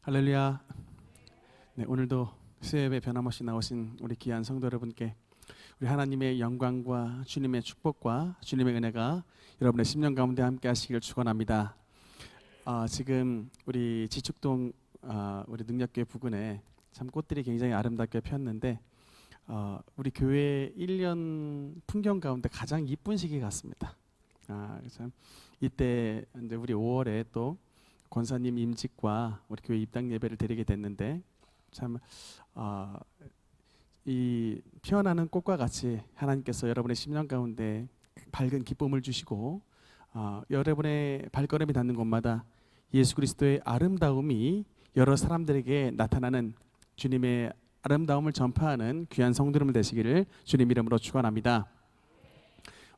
할렐루야. 네, 오늘도 수요예배 변함없이 나오신 우리 귀한 성도 여러분께 우리 하나님의 영광과 주님의 축복과 주님의 은혜가 여러분의 심령 가운데 함께 하시길 축원합니다. 지금 우리 지축동 우리 능력교회 부근에 참 꽃들이 굉장히 아름답게 폈는데 우리 교회 1년 풍경 가운데 가장 이쁜 시기 같습니다. 참 이때 이제 우리 5월에 또 권사님 임직과 우리 교회 입당 예배를 드리게 됐는데 참 이 피어나는 꽃과 같이 하나님께서 여러분의 심령 가운데 밝은 기쁨을 주시고 여러분의 발걸음이 닿는 곳마다 예수 그리스도의 아름다움이 여러 사람들에게 나타나는 주님의 아름다움을 전파하는 귀한 성도들 되시기를 주님 이름으로 축원합니다.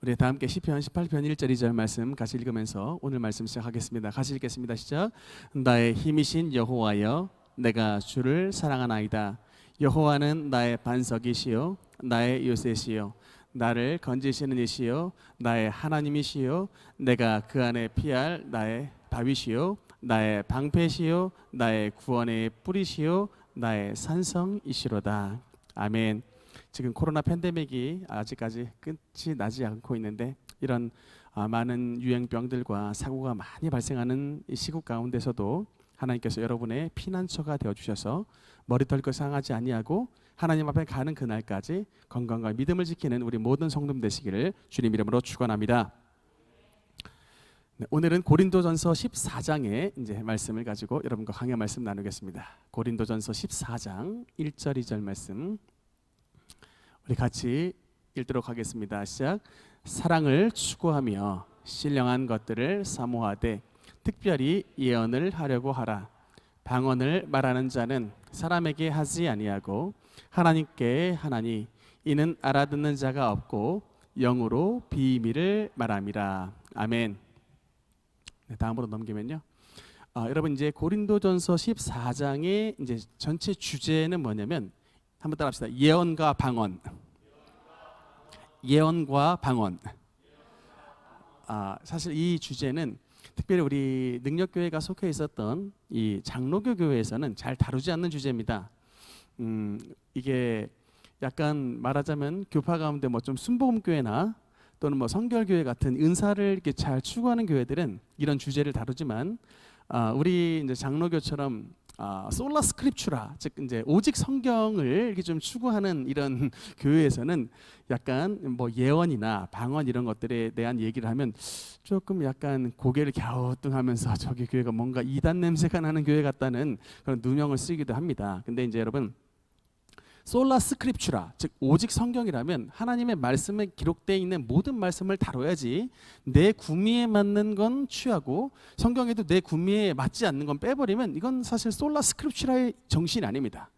우리 다 함께 시편 18편 1절 2절 말씀 같이 읽으면서 오늘 말씀 시작하겠습니다. 같이 읽겠습니다. 시작. 나의 힘이신 여호와여, 내가 주를 사랑하나이다. 여호와는 나의 반석이시요 나의 요새시요 나를 건지시는 이시요 나의 하나님이시요 내가 그 안에 피할 나의 바위시요 나의 방패시요 나의 구원의 뿌리시요 나의 산성이시로다. 아멘. 지금 코로나 팬데믹이 아직까지 끝이 나지 않고 있는데 이런 많은 유행병들과 사고가 많이 발생하는 이 시국 가운데서도 하나님께서 여러분의 피난처가 되어주셔서 머리털것 상하지 아니하고 하나님 앞에 가는 그날까지 건강과 믿음을 지키는 우리 모든 성도님 되시기를 주님 이름으로 축원합니다. 네, 오늘은 고린도전서 14장의 이제 말씀을 가지고 여러분과 강의 말씀 나누겠습니다. 고린도전서 14장 1절 2절 말씀 우리 같이 읽도록 하겠습니다. 시작. 사랑을 추구하며 신령한 것들을 사모하되 특별히 예언을 하려고 하라. 방언을 말하는 자는 사람에게 하지 아니하고 하나님께 하나니 이는 알아듣는 자가 없고 영으로 비밀을 말함이라. 아멘. 네, 다음으로 넘기면요. 여러분 이제 고린도전서 14장의 이제 전체 주제는 뭐냐면 한번 따라합시다. 예언과 방언. 예언과 방언. 사실 이 주제는 특별히 우리 능력교회가 속해 있었던 이 장로교 교회에서는 잘 다루지 않는 주제입니다. 이게 약간 말하자면 교파 가운데 뭐 좀 순복음교회나 또는 뭐 성결교회 같은 은사를 이렇게 잘 추구하는 교회들은 이런 주제를 다루지만 우리 이제 장로교처럼 솔라 스크립추라 즉 이제 오직 성경을 이렇게 좀 추구하는 이런 교회에서는 약간 뭐 예언이나 방언 이런 것들에 대한 얘기를 하면 조금 약간 고개를 갸우뚱하면서 저기 교회가 뭔가 이단 냄새가 나는 교회 같다는 그런 누명을 쓰기도 합니다. 근데 이제 여러분 솔라 스크립추라 즉 오직 성경이라면 하나님의 말씀에 기록되어 있는 모든 말씀을 다뤄야지 내 구미에 맞는 건 취하고 성경에도 내 구미에 맞지 않는 건 빼버리면 이건 사실 솔라 스크립추라의 정신이 아닙니다.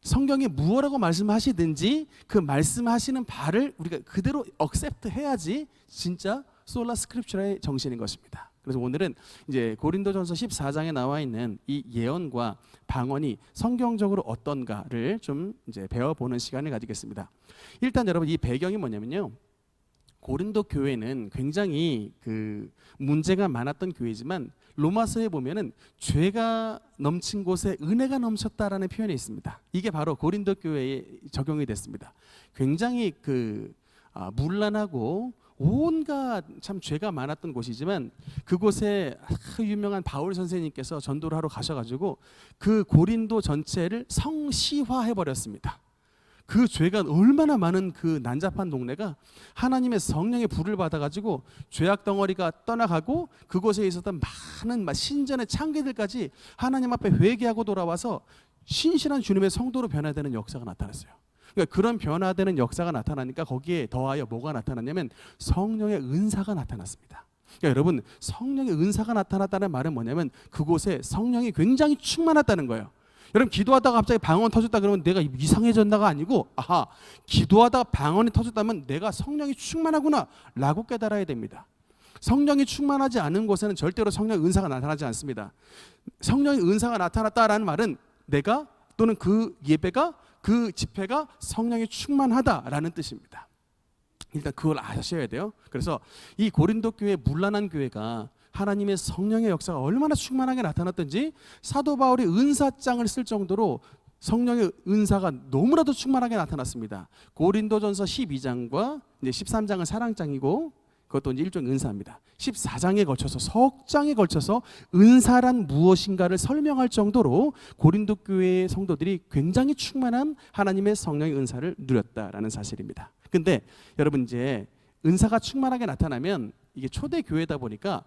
성경이 무엇라고 말씀하시든지 그 말씀하시는 바를 우리가 그대로 억셉트 해야지 진짜 솔라 스크립추라의 정신인 것입니다. 그래서 오늘은 이제 고린도전서 14장에 나와 있는 이 예언과 방언이 성경적으로 어떤가를 좀 이제 배워보는 시간을 가지겠습니다. 일단 여러분 이 배경이 뭐냐면요. 고린도 교회는 굉장히 그 문제가 많았던 교회지만 로마서에 보면은 죄가 넘친 곳에 은혜가 넘쳤다라는 표현이 있습니다. 이게 바로 고린도 교회에 적용이 됐습니다. 굉장히 그 문란하고 온갖 참 죄가 많았던 곳이지만 그곳에 유명한 바울 선생님께서 전도를 하러 가셔가지고 그 고린도 전체를 성시화해 버렸습니다. 그 죄가 얼마나 많은 그 난잡한 동네가 하나님의 성령의 불을 받아가지고 죄악 덩어리가 떠나가고 그곳에 있었던 많은 신전의 창기들까지 하나님 앞에 회개하고 돌아와서 신실한 주님의 성도로 변화되는 역사가 나타났어요. 그러니까 그런 변화되는 역사가 나타나니까 거기에 더하여 뭐가 나타났냐면 성령의 은사가 나타났습니다. 그러니까 여러분 성령의 은사가 나타났다는 말은 뭐냐면 그곳에 성령이 굉장히 충만했다는 거예요. 여러분 기도하다가 갑자기 방언 터졌다 그러면 내가 이상해졌나가 아니고 기도하다가 방언이 터졌다면 내가 성령이 충만하구나 라고 깨달아야 됩니다. 성령이 충만하지 않은 곳에는 절대로 성령의 은사가 나타나지 않습니다. 성령의 은사가 나타났다라는 말은 내가 또는 그 예배가 그 집회가 성령이 충만하다라는 뜻입니다. 일단 그걸 아셔야 돼요. 그래서 이 고린도 교회 문란한 교회가 하나님의 성령의 역사가 얼마나 충만하게 나타났던지 사도 바울이 은사장을 쓸 정도로 성령의 은사가 너무나도 충만하게 나타났습니다. 고린도전서 12장과 이제 13장은 사랑장이고 그것도 이제 일종의 은사입니다. 14장에 걸쳐서 석 장에 걸쳐서 은사란 무엇인가를 설명할 정도로 고린도 교회의 성도들이 굉장히 충만한 하나님의 성령의 은사를 누렸다라는 사실입니다. 근데 여러분 이제 은사가 충만하게 나타나면 이게 초대 교회다 보니까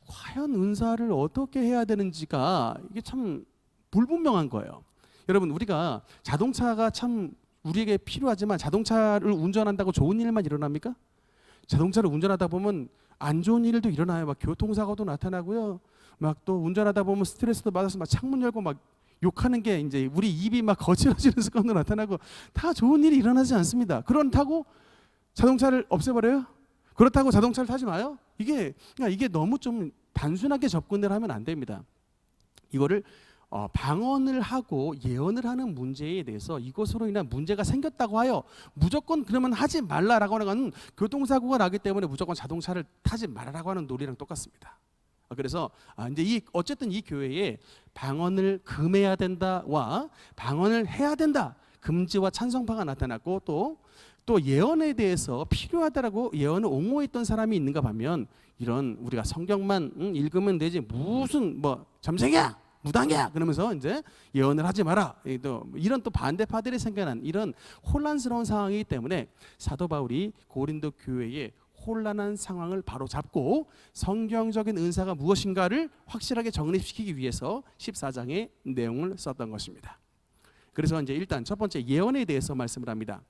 과연 은사를 어떻게 해야 되는지가 이게 참 불분명한 거예요. 여러분 우리가 자동차가 참 우리에게 필요하지만 자동차를 운전한다고 좋은 일만 일어납니까? 자동차를 운전하다 보면 안 좋은 일도 일어나요. 막 교통사고도 나타나고요. 막 또 운전하다 보면 스트레스도 받아서 막 창문 열고 막 욕하는 게 이제 우리 입이 막 거칠어지는 습관도 나타나고 다 좋은 일이 일어나지 않습니다. 그렇다고 자동차를 없애버려요? 그렇다고 자동차를 타지 마요? 그러니까 이게 너무 좀 단순하게 접근을 하면 안 됩니다. 이거를 방언을 하고 예언을 하는 문제에 대해서 이것으로 인한 문제가 생겼다고 하여 무조건 그러면 하지 말라라고 하는 건 교통사고가 나기 때문에 무조건 자동차를 타지 말라라고 하는 논리랑 똑같습니다. 그래서 이제 어쨌든 이 교회에 방언을 금해야 된다와 방언을 해야 된다 금지와 찬성파가 나타났고 또 예언에 대해서 필요하다라고 예언을 옹호했던 사람이 있는가 하면 이런 우리가 성경만 읽으면 되지 무슨 뭐 점쟁이야 무당이야 그러면서 이제 예언을 하지 마라 이런 또 반대파들이 생겨난 이런 혼란스러운 상황이기 때문에 사도 바울이 고린도 교회에 혼란한 상황을 바로 잡고 성경적인 은사가 무엇인가를 확실하게 정립시키기 위해서 14장의 내용을 썼던 것입니다. 그래서 이제 일단 첫 번째 예언에 대해서 말씀을 합니다.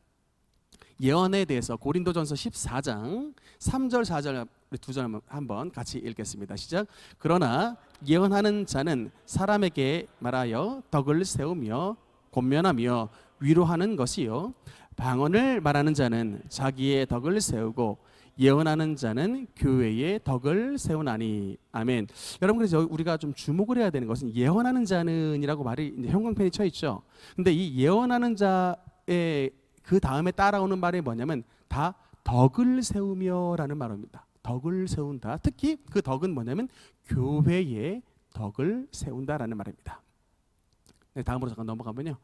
예언에 대해서 고린도전서 14장 3절 4절 두 절 한번 같이 읽겠습니다. 시작. 그러나 예언하는 자는 사람에게 말하여 덕을 세우며 권면하며 위로하는 것이요 방언을 말하는 자는 자기의 덕을 세우고 예언하는 자는 교회의 덕을 세우나니. 아멘. 여러분 그래서 우리가 좀 주목을 해야 되는 것은 예언하는 자는이라고 말이 이제 형광펜이 쳐 있죠. 근데 이 예언하는 자의 그 다음에 따라오는 말이 뭐냐면 다 덕을 세우며라는 말입니다. 덕을 세운다. 특히 그 덕은 뭐냐면 교회의 덕을 세운다라는 말입니다. 네, 다음으로 잠깐 넘어가면요.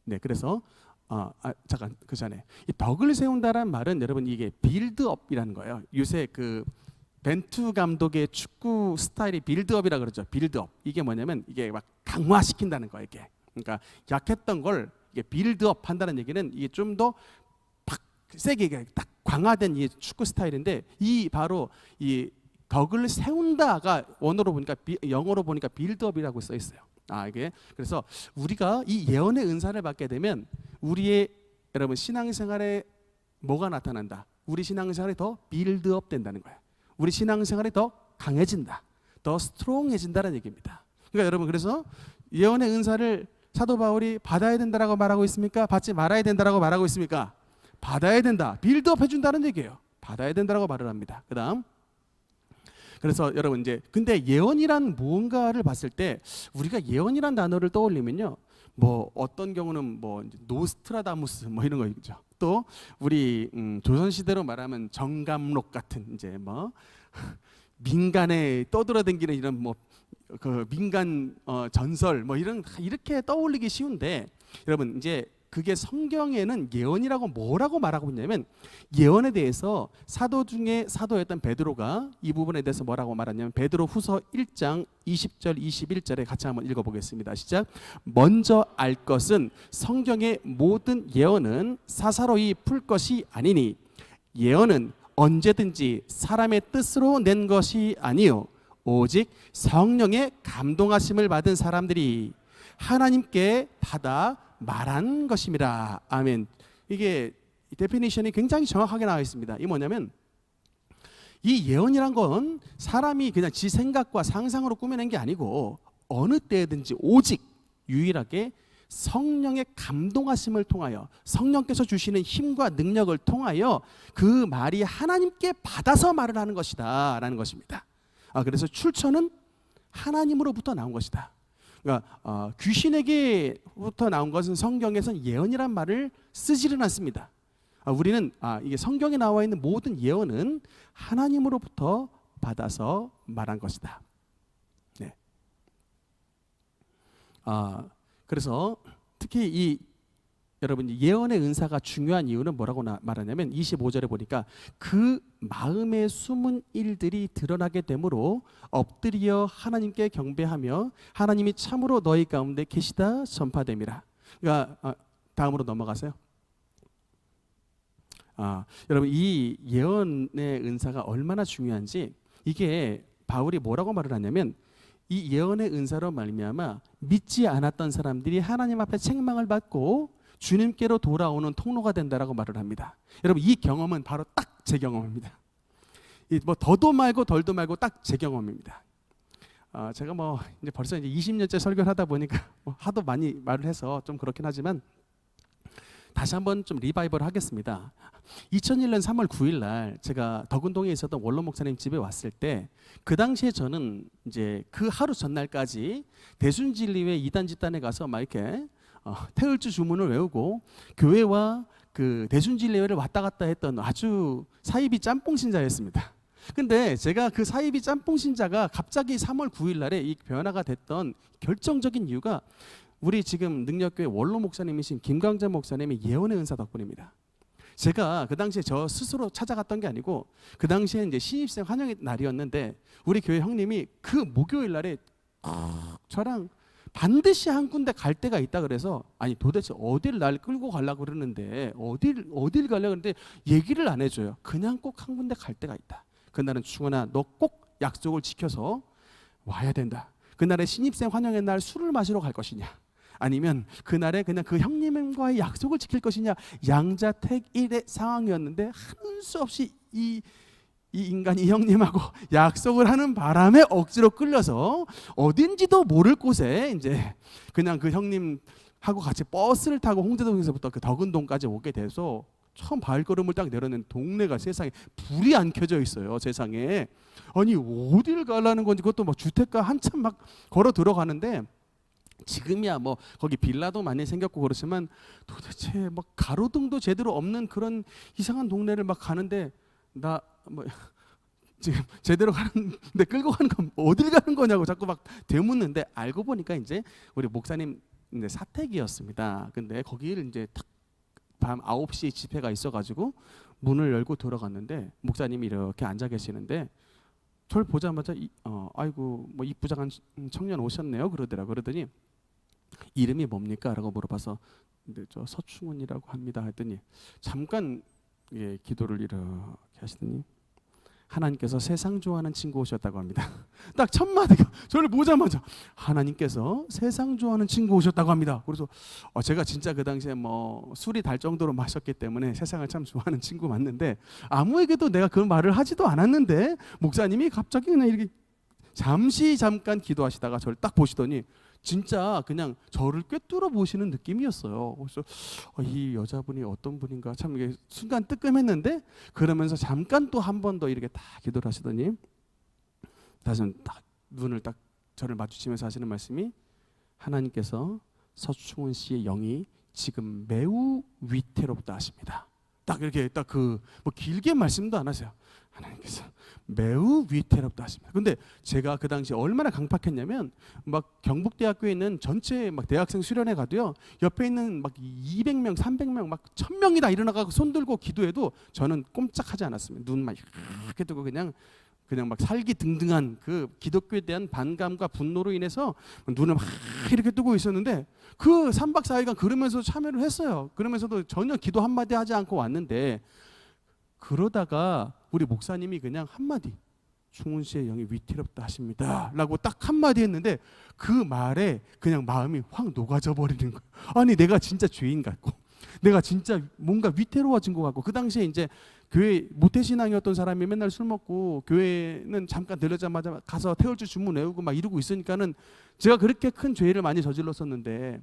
네, 그래서 잠깐 그 전에 이 덕을 세운다라는 말은 여러분 이게 빌드업이라는 거예요. 요새 그 벤투 감독의 축구 스타일이 빌드업이라 그러죠. 빌드업. 이게 뭐냐면 이게 막 강화시킨다는 거예요. 이게. 그러니까 약했던 걸 이게 빌드업 한다는 얘기는 이게 좀 더 세게 딱 강화된 이 축구 스타일인데 이 바로 이 덕을 세운다가 원어로 보니까 영어로 보니까 빌드업이라고 써 있어요. 이게 그래서 우리가 이 예언의 은사를 받게 되면 우리의 여러분 신앙생활에 뭐가 나타난다? 우리 신앙생활이 더 빌드업 된다는 거예요. 우리 신앙생활이 더 강해진다. 더 스트롱해진다는 얘기입니다. 그러니까 여러분 그래서 예언의 은사를 사도 바울이 받아야 된다라고 말하고 있습니까? 받지 말아야 된다라고 말하고 있습니까? 받아야 된다. 빌드업 해준다는 얘기예요. 받아야 된다라고 말을 합니다. 그다음 그래서 여러분 이제 근데 예언이란 무언가를 봤을 때 우리가 예언이란 단어를 떠올리면요. 뭐 어떤 경우는 뭐 노스트라다무스 뭐 이런 거 있죠. 또 우리 조선 시대로 말하면 정감록 같은 이제 뭐 민간에 떠돌아다니는 이런 뭐 그 민간 전설 뭐 이런 이렇게 떠올리기 쉬운데 여러분 이제 그게 성경에는 예언이라고 뭐라고 말하고 있냐면 예언에 대해서 사도 중에 사도였던 베드로가 이 부분에 대해서 뭐라고 말하냐면 베드로후서 1장 20절 21절에 같이 한번 읽어보겠습니다. 시작. 먼저 알 것은 성경의 모든 예언은 사사로이 풀 것이 아니니 예언은 언제든지 사람의 뜻으로 낸 것이 아니요 오직 성령의 감동하심을 받은 사람들이 하나님께 받아 말한 것입니다. 아멘. 이게 데피니션이 굉장히 정확하게 나와 있습니다. 이 뭐냐면 이 예언이란 건 사람이 그냥 지 생각과 상상으로 꾸며낸 게 아니고 어느 때든지 오직 유일하게 성령의 감동하심을 통하여 성령께서 주시는 힘과 능력을 통하여 그 말이 하나님께 받아서 말을 하는 것이다 라는 것입니다. 그래서 출처는 하나님으로부터 나온 것이다. 그러니까 귀신에게부터 나온 것은 성경에서는 예언이란 말을 쓰지는 않습니다. 우리는 이게 성경에 나와 있는 모든 예언은 하나님으로부터 받아서 말한 것이다. 네. 그래서 특히 이 여러분 예언의 은사가 중요한 이유는 뭐라고 말하냐면 25절에 보니까 그 마음에 숨은 일들이 드러나게 되므로 엎드려 하나님께 경배하며 하나님이 참으로 너희 가운데 계시다 전파됨이라. 그러니까 다음으로 넘어가세요. 여러분 이 예언의 은사가 얼마나 중요한지 이게 바울이 뭐라고 말을 하냐면 이 예언의 은사로 말미암아 믿지 않았던 사람들이 하나님 앞에 책망을 받고 주님께로 돌아오는 통로가 된다라고 말을 합니다. 여러분 이 경험은 바로 딱 제 경험입니다. 뭐 더도 말고 덜도 말고 딱 제 경험입니다. 제가 뭐 이제 벌써 이제 20년째 설교를 하다 보니까 뭐 하도 많이 말을 해서 좀 그렇긴 하지만 다시 한번 좀 리바이벌 하겠습니다. 2001년 3월 9일 날 제가 덕은동에 있었던 원로 목사님 집에 왔을 때 그 당시에 저는 이제 그 하루 전날까지 대순진리회 이단 집단에 가서 막 이렇게 태을주 주문을 외우고 교회와 그 대순진리회를 왔다 갔다 했던 아주 사이비 짬뽕 신자였습니다. 근데 제가 그 사이비 짬뽕 신자가 갑자기 3월 9일 날에 이 변화가 됐던 결정적인 이유가 우리 지금 능력교회 원로 목사님이신 김광재 목사님의 예언의 은사 덕분입니다. 제가 그 당시에 저 스스로 찾아갔던 게 아니고 그 당시에 이제 신입생 환영의 날이었는데 우리 교회 형님이 그 목요일 날에 저랑 반드시 한 군데 갈 데가 있다 그래서 아니 도대체 어딜 날 끌고 가려고 그러는데 어딜 가려고 그러는데 얘기를 안 해줘요. 그냥 꼭 한 군데 갈 데가 있다. 그날은 충원아 너 꼭 약속을 지켜서 와야 된다. 그날에 신입생 환영의 날 술을 마시러 갈 것이냐 아니면 그날에 그냥 그 형님과의 약속을 지킬 것이냐 양자택일의 상황이었는데 하는 수 없이 이 인간이 형님하고 약속을 하는 바람에 억지로 끌려서 어딘지도 모를 곳에 이제 그냥 그 형님하고 같이 버스를 타고 홍대동에서부터 그 덕은동까지 오게 돼서 처음 발걸음을 딱 내려는 동네가 세상에 불이 안 켜져 있어요. 세상에 아니 어딜 가려는 건지 그것도 뭐 주택가 한참 막 걸어 들어가는데 지금이야 뭐 거기 빌라도 많이 생겼고 그렇지만 도대체 막 가로등도 제대로 없는 그런 이상한 동네를 막 가는데 나 뭐 지금 제대로 가는데 끌고 가는 건 어딜 가는 거냐고 자꾸 막 되묻는데 알고 보니까 이제 우리 목사님 이제 사택이었습니다. 근데 거기를 이제 딱 밤 9시 집회가 있어가지고 문을 열고 들어갔는데 목사님이 이렇게 앉아 계시는데 저를 보자마자 아이고 뭐 이쁘장한 청년 오셨네요 그러더라. 그러더니 이름이 뭡니까? 라고 물어봐서 근데 저 서충훈이라고 합니다 했더니 잠깐 기도를 이렇게 하시더니 하나님께서 세상 좋아하는 친구 오셨다고 합니다. 딱 첫 마디가 저를 보자마자 하나님께서 세상 좋아하는 친구 오셨다고 합니다. 그래서 제가 진짜 그 당시에 뭐 술이 달 정도로 마셨기 때문에 세상을 참 좋아하는 친구 맞는데 아무에게도 내가 그 말을 하지도 않았는데 목사님이 갑자기 그냥 이렇게 잠깐 기도하시다가 저를 딱 보시더니 진짜 그냥 저를 꿰뚫어 보시는 느낌이었어요. 그래서 이 여자분이 어떤 분인가 참 이게 순간 뜨끔했는데 그러면서 잠깐 또 한 번 더 이렇게 딱 기도를 하시더니 다시 딱 눈을 딱 저를 마주치면서 하시는 말씀이 하나님께서 서충훈 씨의 영이 지금 매우 위태롭다 하십니다. 딱 이렇게 딱 그 뭐 길게 말씀도 안 하세요. 하나님께서 매우 위태롭다 하십니다. 근데 제가 그 당시 얼마나 강팍했냐면 막 경북대학교에 있는 전체 막 대학생 수련회 가도요 옆에 있는 막 200명, 300명, 막 1000명이 다 일어나가고 손 들고 기도해도 저는 꼼짝하지 않았습니다. 눈만 이렇게 뜨고 그냥 막 살기 등등한 그 기독교에 대한 반감과 분노로 인해서 눈을 막 이렇게 뜨고 있었는데 그 3박 4일간 그러면서 참여를 했어요. 그러면서도 전혀 기도 한마디 하지 않고 왔는데 그러다가 우리 목사님이 그냥 한마디 충훈 씨의 영이 위태롭다 하십니다 라고 딱 한마디 했는데 그 말에 그냥 마음이 확 녹아져 버리는 거예요. 아니 내가 진짜 죄인 같고 내가 진짜 뭔가 위태로워진 것 같고 그 당시에 이제 교회 모태신앙이었던 사람이 맨날 술 먹고 교회는 잠깐 들려자마자 가서 태울주 주문 외우고 막 이러고 있으니까는 제가 그렇게 큰 죄를 많이 저질렀었는데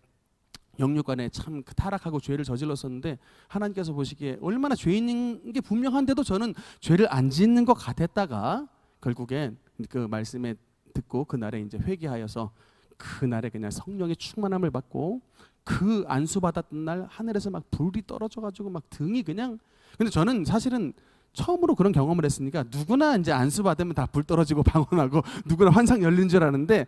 영육간에 참 타락하고 죄를 저질렀었는데 하나님께서 보시기에 얼마나 죄인인 게 분명한데도 저는 죄를 안 짓는 것 같았다가 결국엔 그 말씀에 듣고 그날에 이제 회개하여서 그날에 그냥 성령의 충만함을 받고 그 안수 받았던 날 하늘에서 막 불이 떨어져가지고 막 등이 그냥. 근데 저는 사실은 처음으로 그런 경험을 했으니까 누구나 이제 안수 받으면 다 불 떨어지고 방언하고 누구나 환상 열리는 줄 아는데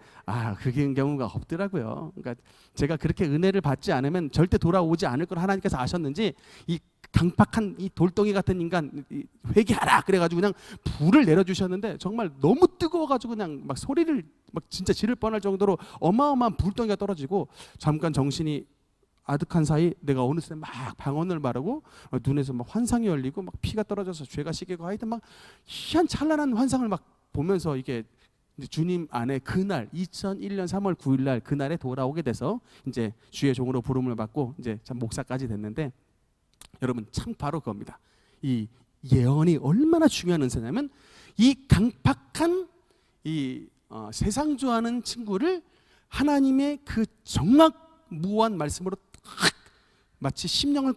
그게 경우가 없더라고요. 그러니까 제가 그렇게 은혜를 받지 않으면 절대 돌아오지 않을 걸 하나님께서 아셨는지 이 강팍한 이 돌덩이 같은 인간 회개하라 그래가지고 그냥 불을 내려주셨는데 정말 너무 뜨거워가지고 그냥 막 소리를 막 진짜 지를 뻔할 정도로 어마어마한 불덩이가 떨어지고 잠깐 정신이 아득한 사이 내가 어느새 막 방언을 말하고 눈에서 막 환상이 열리고 막 피가 떨어져서 죄가 씻기고 하여튼 막 희한 찬란한 환상을 막 보면서 이게 주님 안에 그날 2001년 3월 9일 날 그날에 돌아오게 돼서 이제 주의 종으로 부름을 받고 이제 참 목사까지 됐는데 여러분 참 바로 그겁니다. 이 예언이 얼마나 중요한 은사냐면 이 강팍한 이 세상 좋아하는 친구를 하나님의 그 정확무한 말씀으로 마치 심령을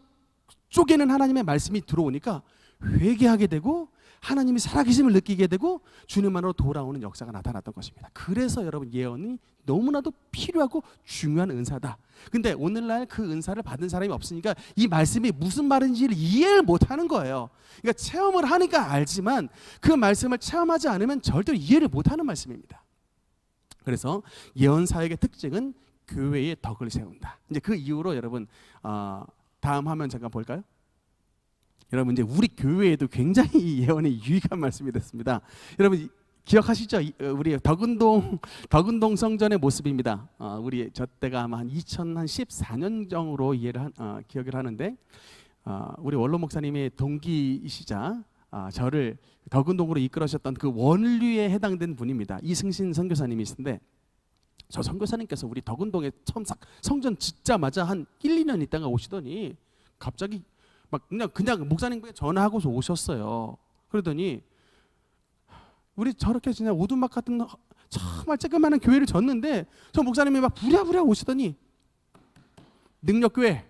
쪼개는 하나님의 말씀이 들어오니까 회개하게 되고 하나님이 살아계심을 느끼게 되고 주님 안으로 돌아오는 역사가 나타났던 것입니다. 그래서 여러분 예언이 너무나도 필요하고 중요한 은사다. 근데 오늘날 그 은사를 받은 사람이 없으니까 이 말씀이 무슨 말인지를 이해를 못하는 거예요. 그러니까 체험을 하니까 알지만 그 말씀을 체험하지 않으면 절대로 이해를 못하는 말씀입니다. 그래서 예언 사역의 특징은 교회의 덕을 세운다. 이제 그 이후로 여러분 다음 화면 잠깐 볼까요? 여러분 이제 우리 교회에도 굉장히 예언이 유익한 말씀이 됐습니다. 여러분 기억하시죠? 우리 덕은동 성전의 모습입니다. 우리 저 때가 아마 한 2014년 정도로 기억을 하는데 우리 원로 목사님의 동기이시자 저를 덕은동으로 이끌으셨던 그 원류에 해당된 분입니다. 이승신 선교사님이신데 저 선교사님께서 우리 덕은동에 처음 성전 짓자마자 한 1, 2년 있다가 오시더니 갑자기 막 그냥 목사님께 전화하고서 오셨어요. 그러더니 우리 저렇게 그냥 오두막 같은 정말 쬐끄만한 교회를 졌는데 저 목사님이 막 부랴부랴 오시더니 능력교회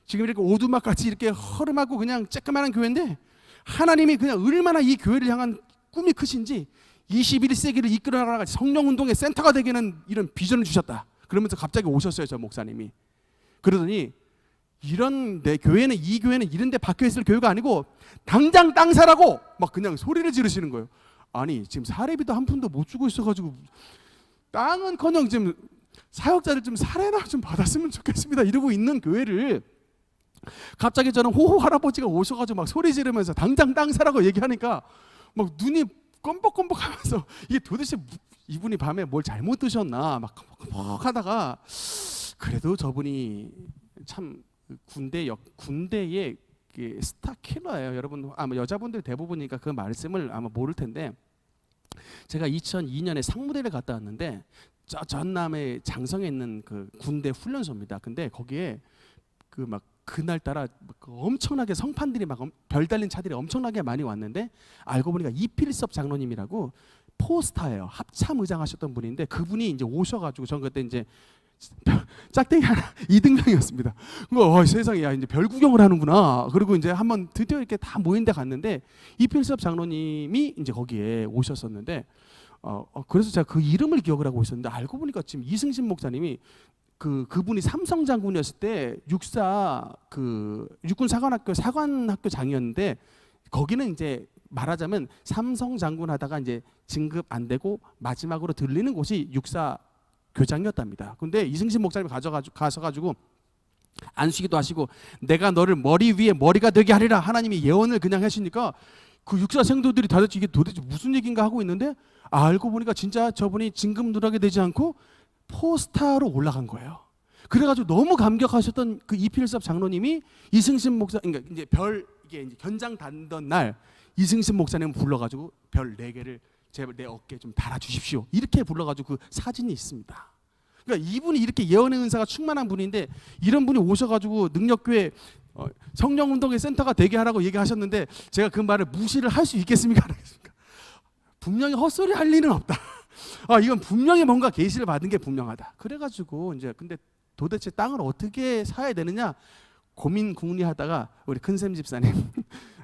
지금 이렇게 오두막 같이 이렇게 허름하고 그냥 쬐끄만한 교회인데 하나님이 그냥 얼마나 이 교회를 향한 꿈이 크신지 21세기를 이끌어 나가는 성령운동의 센터가 되기는 이런 비전을 주셨다. 그러면서 갑자기 오셨어요, 저 목사님이. 그러더니 내 교회는 이 교회는 이런 데 박혀 있을 교회가 아니고 당장 땅 사라고 막 그냥 소리를 지르시는 거예요. 아니 지금 사례비도 한 푼도 못 주고 있어가지고 땅은커녕 지금 사역자를 좀 사례나 좀 받았으면 좋겠습니다 이러고 있는 교회를 갑자기 저는 호호 할아버지가 오셔가지고 막 소리 지르면서 당장 땅 사라고 얘기하니까 막 눈이 껌뻑껌뻑하면서 이게 도대체 이분이 밤에 뭘 잘못 드셨나 막 껌뻑하다가 그래도 저분이 참 군대의 스타 킬러예요. 여러분 아마 여자분들 대부분이니까 그 말씀을 아마 모를 텐데 제가 2002년에 상무대를 갔다 왔는데 전남의 장성에 있는 그 군대 훈련소입니다. 근데 거기에 그날따라 엄청나게 성판들이 막 별 달린 차들이 엄청나게 많이 왔는데 알고 보니까 이필섭 장로님이라고 포스타예요. 합참 의장하셨던 분인데 그분이 이제 오셔가지고 전 그때 이제 짝대기 하나 2등병이었습니다. 세상에 야 이제 별 구경을 하는구나. 그리고 이제 한번 드디어 이렇게 다 모인 데 갔는데 이필섭 장로님이 이제 거기에 오셨었는데 그래서 제가 그 이름을 기억을 하고 있었는데 알고 보니까 지금 이승신 목사님이 그분이 삼성 장군이었을 때 육군 사관학교 장이었는데 거기는 이제 말하자면 삼성 장군 하다가 이제 진급 안 되고 마지막으로 들리는 곳이 육사 교장이었답니다. 근데 이승신 목사님이 가셔가지고 안수기도 하시고 내가 너를 머리 위에 머리가 되게 하리라 하나님이 예언을 그냥 하시니까 그 육사 생도들이 다들 이게 도대체 무슨 얘기인가 하고 있는데 알고 보니까 진짜 저분이 진급 누락이 되지 않고 포스타로 올라간 거예요. 그래가지고 너무 감격하셨던 그 이필섭 장로님이 이승신 목사, 그러니까 이제 이게 이제 견장 단던 날 이승신 목사님 불러가지고 별 4개를 제발 내 어깨에 좀 달아주십시오. 이렇게 불러가지고 그 사진이 있습니다. 그러니까 이분이 이렇게 예언의 은사가 충만한 분인데 이런 분이 오셔가지고 능력교회 성령운동의 센터가 되게 하라고 얘기하셨는데 제가 그 말을 무시를 할 수 있겠습니까? 분명히 헛소리 할 리는 없다. 이건 분명히 뭔가 계시를 받은 게 분명하다. 그래가지고 이제 근데 도대체 땅을 어떻게 사야 되느냐 고민궁리하다가 우리 큰샘 집사님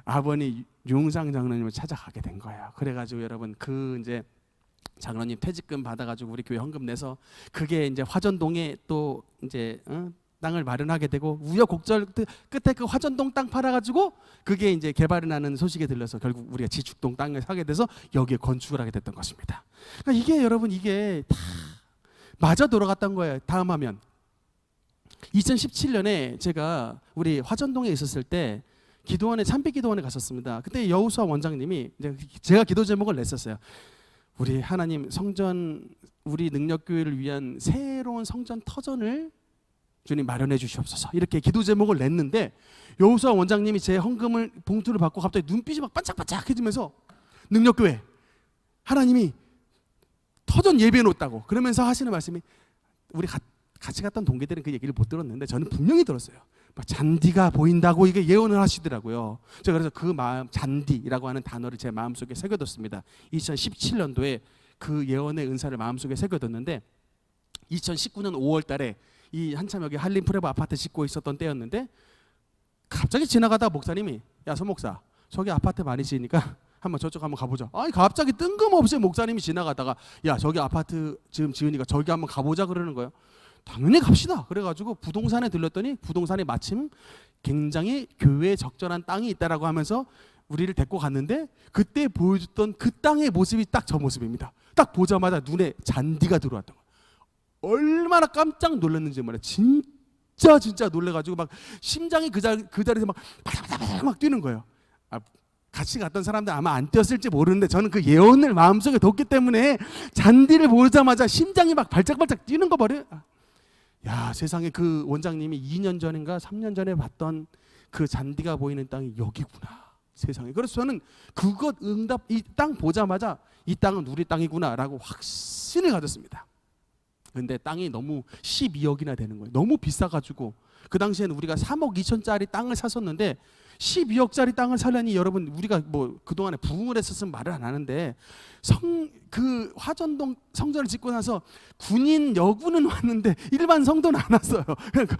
아버님 용상 장로님을 찾아가게 된 거예요. 그래가지고 여러분 이제 장로님 퇴직금 받아가지고 우리 교회 헌금 내서 그게 이제 화전동에 또 이제 땅을 마련하게 되고 우여곡절 끝에 그 화전동 땅 팔아가지고 그게 이제 개발이 나는 소식에 들려서 결국 우리가 지축동 땅을 사게 돼서 여기에 건축을 하게 됐던 것입니다. 그러니까 이게 여러분 이게 다 맞아 돌아갔던 거예요. 다음 화면. 2017년에 제가 우리 화전동에 있었을 때 기도원에 참빛 기도원에 갔었습니다. 그때 여우수아 원장님이 제가 기도 제목을 냈었어요. 우리 하나님 성전 우리 능력교회를 위한 새로운 성전 터전을 주님 마련해 주시옵소서 이렇게 기도 제목을 냈는데 여우수아 원장님이 제 헌금을 봉투를 받고 갑자기 눈빛이 막 반짝반짝해지면서 능력교회 하나님이 터전 예배해 놓았다고 그러면서 하시는 말씀이 우리 같이 갔던 동기들은 그 얘기를 못 들었는데 저는 분명히 들었어요. 막 잔디가 보인다고 이게 예언을 하시더라고요. 제가 그래서 그 마음 잔디라고 하는 단어를 제 마음속에 새겨뒀습니다. 2017년도에 그 예언의 은사를 마음속에 새겨뒀는데 2019년 5월 달에 이 한참 여기 한림 프레브 아파트 짓고 있었던 때였는데 갑자기 지나가다 목사님이 야 서 목사 저기 아파트 많이 지으니까 한번 저쪽 한번 가보자. 아니 갑자기 뜬금없이 목사님이 지나가다가 야 저기 아파트 지금 지으니까 저기 한번 가보자 그러는 거예요. 당연히 갑시다. 그래가지고 부동산에 들렸더니 부동산에 마침 굉장히 교회에 적절한 땅이 있다라고 하면서 우리를 데리고 갔는데 그때 보여줬던 그 땅의 모습이 딱 저 모습입니다. 딱 보자마자 눈에 잔디가 들어왔던 거예요. 얼마나 깜짝 놀랐는지 몰라요. 진짜 놀래가지고 막 심장이 그 자리에서 막 바닥바닥 막 뛰는 거예요. 같이 갔던 사람들 아마 안 뛰었을지 모르는데 저는 그 예언을 마음속에 뒀기 때문에 잔디를 보자마자 심장이 막 발작발작 뛰는 거 버려요. 야 세상에 그 원장님이 2년 전인가 3년 전에 봤던 그 잔디가 보이는 땅이 여기구나 세상에. 그래서 저는 그것 응답 이 땅 보자마자 이 땅은 우리 땅이구나라고 확신을 가졌습니다. 근데 땅이 너무 12억이나 되는 거예요. 너무 비싸가지고 그 당시에는 우리가 3억 2천짜리 땅을 샀었는데 12억짜리 땅을 사려니 여러분 우리가 뭐 그동안에 부흥을 했었으면 말을 안 하는데 그 화전동 성전을 짓고 나서 군인 여군은 왔는데 일반 성도는 안 왔어요.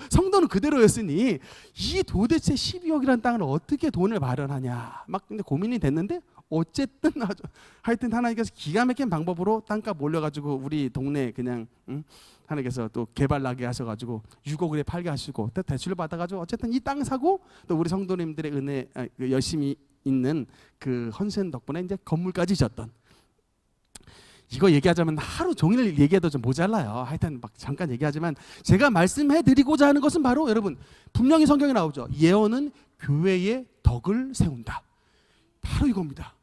성도는 그대로였으니 이 도대체 12억이라는 땅을 어떻게 돈을 마련하냐 막 근데 고민이 됐는데 어쨌든 하여튼 하나님께서 기가 막힌 방법으로 땅값 올려가지고 우리 동네 그냥 하나님께서 또 개발 나게 하셔가지고 6억에 팔게 하시고 또 대출을 받아가지고 어쨌든 이 땅 사고 또 우리 성도님들의 은혜 열심히 있는 그 헌신 덕분에 이제 건물까지 지었던 이거 얘기하자면 하루 종일 얘기해도 좀 모자라요. 하여튼 막 잠깐 얘기하지만 제가 말씀해드리고자 하는 것은 바로 여러분 분명히 성경에 나오죠. 예언은 교회의 덕을 세운다. 바로 이겁니다.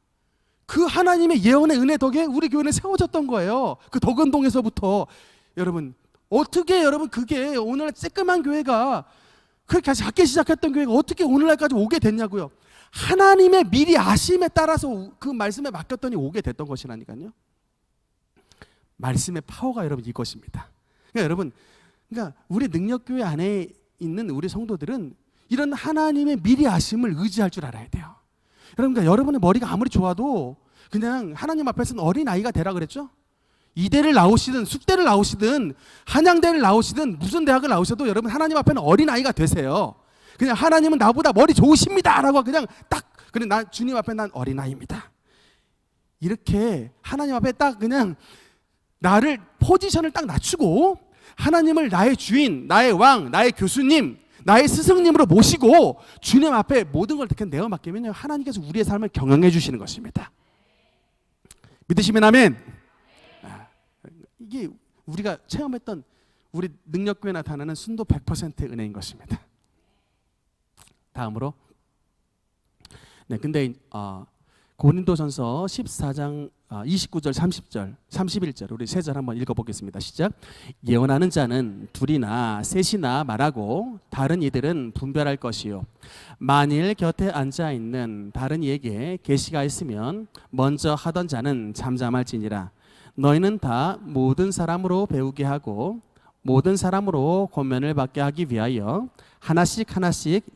그 하나님의 예언의 은혜 덕에 우리 교회는 세워졌던 거예요. 그 덕은동에서부터 여러분 어떻게 여러분 그게 오늘날 쬐끄만 교회가 그렇게 작게 시작했던 교회가 어떻게 오늘날까지 오게 됐냐고요. 하나님의 미리 아심에 따라서 그 말씀에 맡겼더니 오게 됐던 것이라니까요. 말씀의 파워가 여러분 이것입니다. 그러니까 여러분 그러니까 우리 능력교회 안에 있는 우리 성도들은 이런 하나님의 미리 아심을 의지할 줄 알아야 돼요. 그러니까 여러분의 머리가 아무리 좋아도 그냥 하나님 앞에서는 어린아이가 되라 그랬죠. 이대를 나오시든 숙대를 나오시든 한양대를 나오시든 무슨 대학을 나오셔도 여러분 하나님 앞에는 어린아이가 되세요. 그냥 하나님은 나보다 머리 좋으십니다 라고 그냥 딱 그래 나 주님 앞에 난 어린아이입니다. 이렇게 하나님 앞에 딱 그냥 나를 포지션을 딱 낮추고 하나님을 나의 주인, 나의 왕, 나의 교수님, 나의 스승님으로 모시고 주님 앞에 모든 걸 그냥 내어 맡기면요 하나님께서 우리의 삶을 경영해 주시는 것입니다. 믿으시면 아멘. 이게 우리가 체험했던 우리 능력교회 나타나는 순도 100%의 은혜인 것입니다. 다음으로 근데 고린도전서 14장 29절 30절 31절 우리 세 절 한번 읽어보겠습니다. 시작. 예언하는 자는 둘이나 셋이나 말하고 다른 이들은 분별할 것이요 만일 곁에 앉아있는 다른 이에게 계시가 있으면 먼저 하던 자는 잠잠할지니라. 너희는 다 모든 사람으로 배우게 하고 모든 사람으로 권면을 받게 하기 위하여 하나씩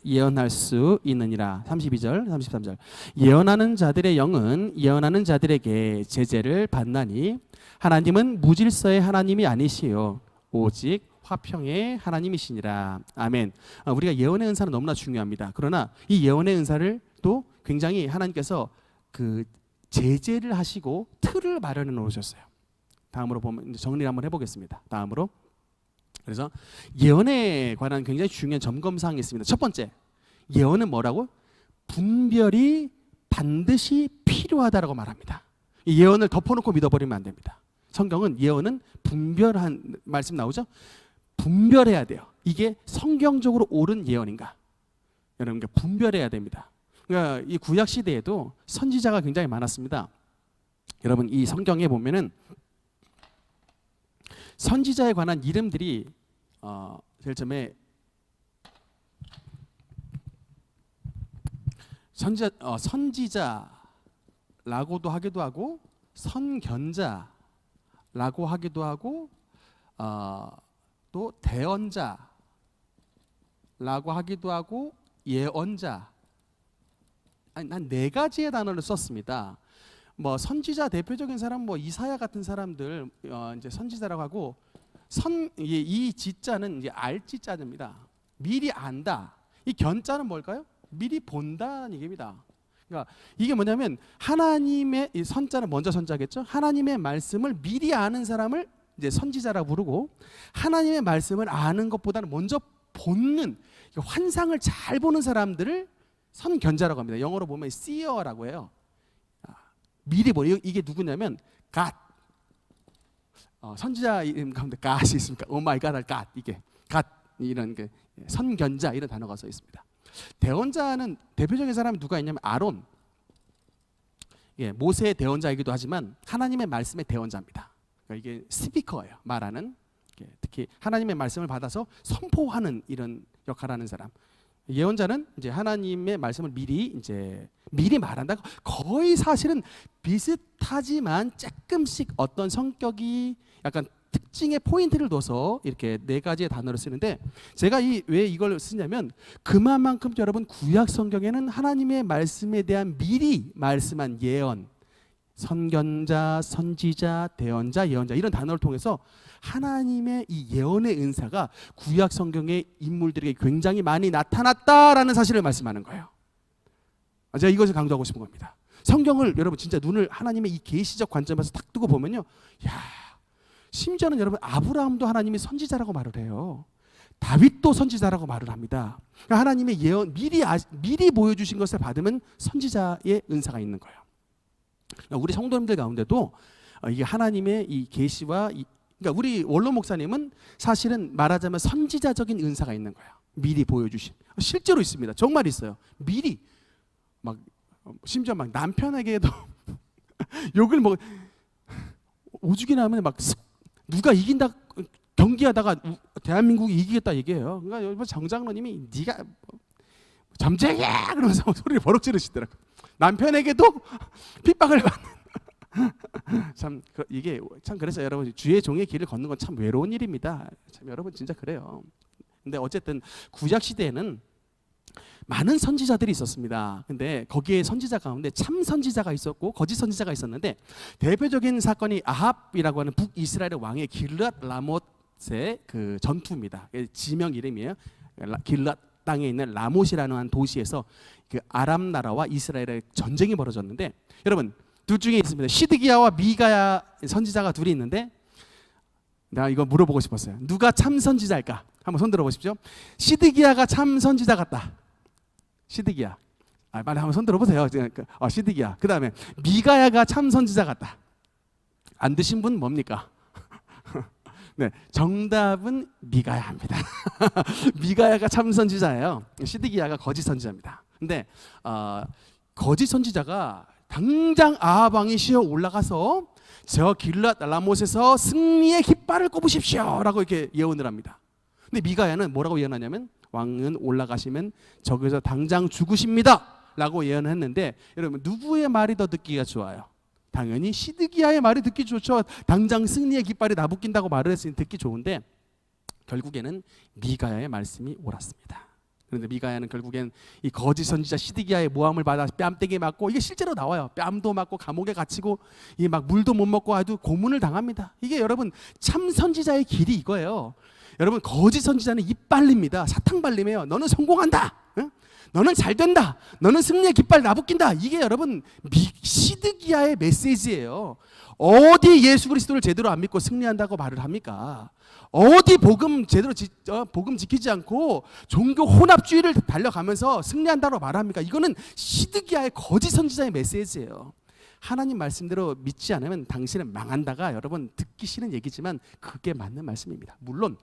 예언할 수 있느니라. 32절 33절 예언하는 자들의 영은 예언하는 자들에게 제재를 받나니 하나님은 무질서의 하나님이 아니시요 오직 화평의 하나님이시니라. 아멘. 우리가 예언의 은사는 너무나 중요합니다. 그러나 이 예언의 은사를 또 굉장히 하나님께서 그 제재를 하시고 틀을 마련해 놓으셨어요. 다음으로 보면 정리를 한번 해보겠습니다. 다음으로 그래서 예언에 관한 굉장히 중요한 점검사항이 있습니다. 첫 번째, 예언은 뭐라고? 분별이 반드시 필요하다라고 말합니다. 이 예언을 덮어놓고 믿어버리면 안 됩니다. 성경은 예언은 분별한 말씀 나오죠? 분별해야 돼요. 이게 성경적으로 옳은 예언인가? 여러분, 분별해야 됩니다. 그러니까 이 구약 시대에도 선지자가 굉장히 많았습니다. 여러분, 이 성경에 보면은 선지자에 관한 이름들이 제일 처음에 선지자라고도 하기도 하고 선견자라고 하기도 하고 또 대언자라고 하기도 하고 예언자, 난 네 가지의 단어를 썼습니다. 뭐 선지자 대표적인 사람 뭐 이사야 같은 사람들 이제 선지자라고 하고 이 지자는 이제 알지자입니다. 미리 안다. 이 견자는 뭘까요? 미리 본다는 얘기입니다. 그러니까 이게 뭐냐면 하나님의 이 선자는 먼저 선자겠죠. 하나님의 말씀을 미리 아는 사람을 이제 선지자라고 부르고 하나님의 말씀을 아는 것보다는 먼저 보는 환상을 잘 보는 사람들을 선견자라고 합니다. 영어로 보면 seer라고 해요. 미리 보는 이게 누구냐면 God. 선지자 이름 가운데 God이 있습니까? Oh my God, God 이게 God 이런 그 선견자 이런 단어가 써 있습니다. 대언자는 대표적인 사람이 누가 있냐면 아론. 예, 모세의 대언자이기도 하지만 하나님의 말씀의 대언자입니다. 그러니까 이게 스피커예요. 말하는 특히 하나님의 말씀을 받아서 선포하는 이런 역할을 하는 사람. 예언자는 이제 하나님의 말씀을 미리 말한다. 거의 사실은 비슷하지만 조금씩 어떤 성격이 약간 특징의 포인트를 둬서 이렇게 네 가지의 단어를 쓰는데 제가 왜 이걸 쓰냐면 그만큼 여러분 구약 성경에는 하나님의 말씀에 대한 미리 말씀한 예언, 선견자, 선지자, 대언자, 예언자 이런 단어를 통해서 하나님의 이 예언의 은사가 구약 성경의 인물들에게 굉장히 많이 나타났다라는 사실을 말씀하는 거예요. 제가 이것을 강조하고 싶은 겁니다. 성경을 여러분 진짜 눈을 하나님의 이 계시적 관점에서 딱 뜨고 보면요, 야, 심지어는 여러분 아브라함도 하나님이 선지자라고 말을 해요. 다윗도 선지자라고 말을 합니다. 그러니까 하나님의 예언 미리 보여주신 것을 받으면 선지자의 은사가 있는 거예요. 그러니까 우리 성도님들 가운데도 이게 하나님의 이 계시와 그러니까 우리 원로 목사님은 사실은 말하자면 선지자적인 은사가 있는 거예요. 미리 보여주신. 실제로 있습니다. 정말 있어요. 미리 막 심지어 막 남편에게도 욕을 뭐 오죽이나 하면 막 누가 이긴다 경기하다가 대한민국이 이기겠다 얘기해요. 그러니까 정 장로님이 네가 점쟁이야 그러면서 소리를 버럭 지르시더라고요. 남편에게도 핍박을 받는. 참 이게 참 그래서 여러분 주의 종의 길을 걷는 건 참 외로운 일입니다. 참 여러분 진짜 그래요. 근데 어쨌든 구약 시대에는 많은 선지자들이 있었습니다. 근데 거기에 선지자 가운데 참 선지자가 있었고 거짓 선지자가 있었는데 대표적인 사건이 아합이라고 하는 북이스라엘의 왕의 길르앗 라못의 그 전투입니다. 지명 이름이에요. 길르앗 땅에 있는 라못이라는 한 도시에서 그 아람 나라와 이스라엘의 전쟁이 벌어졌는데 여러분 둘 중에 있습니다. 시드기야와 미가야 선지자가 둘이 있는데 내가 이거 물어보고 싶었어요. 누가 참 선지자일까? 한번 손 들어보십시오. 시드기야가 참 선지자 같다. 시드기야. 빨리 한번 손 들어보세요. 시드기야. 그 다음에 미가야가 참 선지자 같다. 안 드신 분 뭡니까? 네, 정답은 미가야입니다. 미가야가 참 선지자예요. 시드기야가 거짓 선지자입니다. 근데 거짓 선지자가 당장 아합 왕이 시어 올라가서 저 길르앗 라못에서 승리의 깃발을 꼽으십시오라고 이렇게 예언을 합니다. 근데 미가야는 뭐라고 예언하냐면 왕은 올라가시면 저기서 당장 죽으십니다라고 예언을 했는데 여러분 누구의 말이 더 듣기가 좋아요? 당연히 시드기야의 말이 듣기 좋죠. 당장 승리의 깃발이 나붙긴다고 말을 했으니 듣기 좋은데 결국에는 미가야의 말씀이 옳았습니다. 그런데 미가야는 결국엔 이 거짓 선지자 시드기야의 모함을 받아 뺨때기 맞고 이게 실제로 나와요. 뺨도 맞고 감옥에 갇히고 이 막 물도 못 먹고 아주 고문을 당합니다. 이게 여러분 참 선지자의 길이 이거예요. 여러분 거짓 선지자는 입 발립니다. 사탕 발림이에요. 너는 성공한다. 응? 너는 잘 된다. 너는 승리의 깃발 나붙긴다. 이게 여러분 시드기야의 메시지예요. 어디 예수 그리스도를 제대로 안 믿고 승리한다고 말을 합니까? 어디 복음 제대로 복음 지키지 않고 종교 혼합주의를 달려가면서 승리한다고 말합니까? 이거는 시드기야의 거짓 선지자의 메시지예요. 하나님 말씀대로 믿지 않으면 당신은 망한다가 여러분 듣기 싫은 얘기지만 그게 맞는 말씀입니다. 물론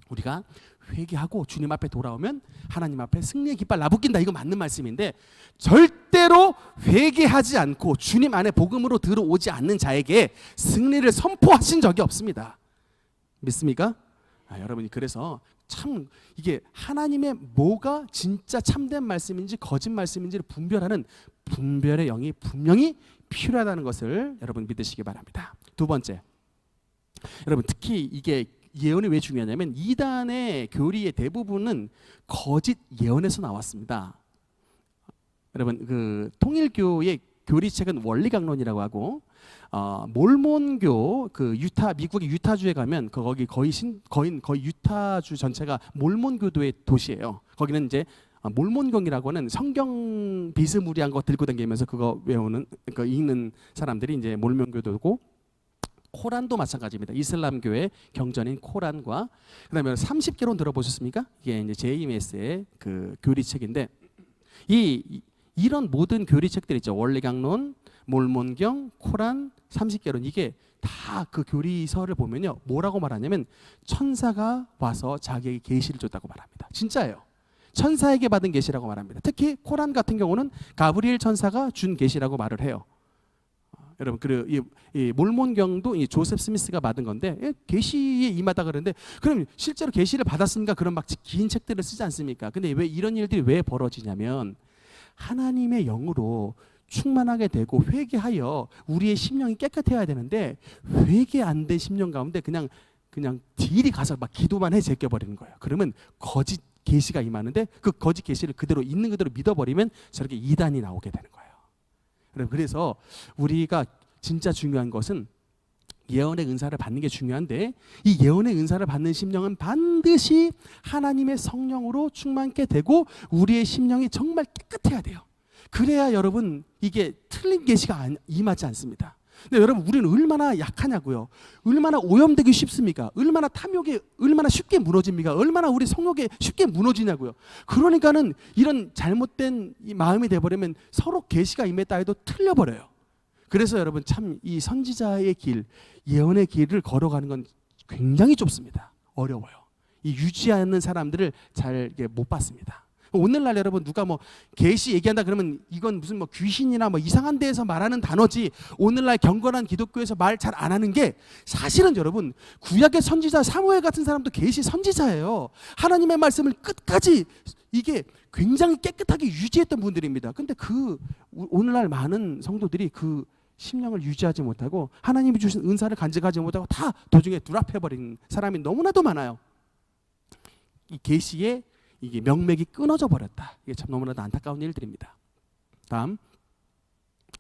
우리가 회개하고 주님 앞에 돌아오면 하나님 앞에 승리의 깃발 나부낀다, 이거 맞는 말씀인데 절대로 회개하지 않고 주님 안에 복음으로 들어오지 않는 자에게 승리를 선포하신 적이 없습니다. 믿습니까? 여러분이 그래서 참 이게 하나님의 뭐가 진짜 참된 말씀인지 거짓 말씀인지를 분별하는 분별의 영이 분명히 필요하다는 것을 여러분 믿으시기 바랍니다. 두 번째, 여러분 특히 이게 예언이 왜 중요하냐면 이단의 교리의 대부분은 거짓 예언에서 나왔습니다. 여러분 그 통일교의 교리책은 원리강론이라고 하고 몰몬교 그 유타 미국의 유타주에 가면 거기 거의 유타주 전체가 몰몬교도의 도시예요. 거기는 이제 몰몬경이라고 하는 성경 비스무리한 거 들고 다니면서 그거 외우는 그 읽는 사람들이 이제 몰몬교도고, 코란도 마찬가지입니다. 이슬람교의 경전인 코란과 그다음에 30개론 들어보셨습니까? 이게 이제 제이메스의 그 교리책인데 이런 모든 교리책들 있죠. 원리강론, 몰몬경, 코란, 30개론, 이게 다 그 교리서를 보면요 뭐라고 말하냐면 천사가 와서 자기에게 계시를 줬다고 말합니다. 진짜예요. 천사에게 받은 계시라고 말합니다. 특히 코란 같은 경우는 가브리엘 천사가 준 계시라고 말을 해요. 여러분 이 몰몬경도 이 조셉 스미스가 받은 건데 계시에 임하다 그러는데 그럼 실제로 계시를 받았으니까 그런 막 긴 책들을 쓰지 않습니까? 근데 왜 이런 일들이 왜 벌어지냐면 하나님의 영으로 충만하게 되고 회개하여 우리의 심령이 깨끗해야 되는데 회개 안 된 심령 가운데 그냥 딜이 가서 막 기도만 해 제껴버리는 거예요. 그러면 거짓 계시가 임하는데 그 거짓 계시를 그대로 있는 그대로 믿어버리면 저렇게 이단이 나오게 되는 거예요. 그래서 우리가 진짜 중요한 것은 예언의 은사를 받는 게 중요한데 이 예언의 은사를 받는 심령은 반드시 하나님의 성령으로 충만케 되고 우리의 심령이 정말 깨끗해야 돼요. 그래야 여러분 이게 틀린 계시가 임하지 않습니다. 근데 여러분 우리는 얼마나 약하냐고요. 얼마나 오염되기 쉽습니까? 얼마나 탐욕에 얼마나 쉽게 무너집니까? 얼마나 우리 성욕에 쉽게 무너지냐고요. 그러니까는 이런 잘못된 이 마음이 돼버리면 서로 계시가 임했다 해도 틀려버려요. 그래서 여러분 참 이 선지자의 길, 예언의 길을 걸어가는 건 굉장히 좁습니다. 어려워요. 이 유지하는 사람들을 잘 못 봤습니다. 오늘날 여러분 누가 뭐 계시 얘기한다 그러면 이건 무슨 뭐 귀신이나 뭐 이상한 데에서 말하는 단어지, 오늘날 경건한 기독교에서 말 잘 안 하는 게 사실은 여러분 구약의 선지자 사무엘 같은 사람도 계시 선지자예요. 하나님의 말씀을 끝까지 이게 굉장히 깨끗하게 유지했던 분들입니다. 근데 오늘날 많은 성도들이 그 심령을 유지하지 못하고 하나님이 주신 은사를 간직하지 못하고 다 도중에 누락해버린 사람이 너무나도 많아요. 이 계시에 이게 명맥이 끊어져 버렸다. 이게 참 너무나도 안타까운 일들입니다.